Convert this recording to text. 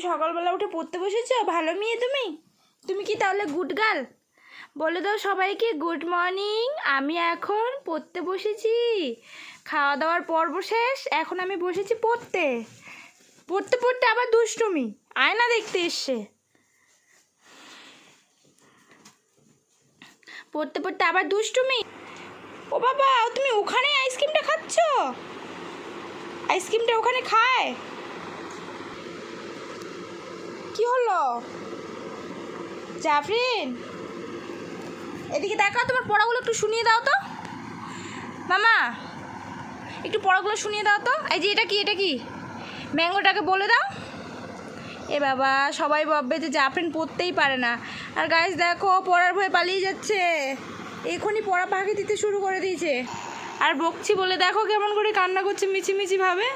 সকালবেলা উঠে পড়তে বসেছো? ভালো মেয়ে তুমি। তুমি কি তাহলে গুড গার্ল? বলে দাও সবাইকে গুড মর্নিং। আমি এখন পড়তে বসেছি। খাওয়া দাওয়ার পর্ব শেষ, এখন আমি বসেছি পড়তে। পড়তে পড়তে আবার দুষ্টুমি, আয়না দেখতে এসছে। পড়তে পড়তে আবার দুষ্টুমি। ও বাবা, তুমি ওখানে আইসক্রিমটা খাচ্ছ? আইসক্রিমটা ওখানে খায়? কি হলো জাফরিন? এদিকে দেখো, তোমার পড়াগুলো একটু শুনিয়ে দাও তো। মামা, একটু পড়াগুলো শুনিয়ে দাও তো। এই যে এটা কি, এটা কি? ম্যাঙ্গোটাকে বলে দাও। এ বাবা, সবাই ভাববে যে জাফরিন পড়তেই পারে না। আর গাইস দেখো, পড়ার ভয়ে পালিয়ে যাচ্ছে। এখনই পড়া ফাঁকি দিতে শুরু করে দিয়েছে। আর বকছি বলে দেখো কেমন করে কান্না করছে মিছিমিছি ভাবে।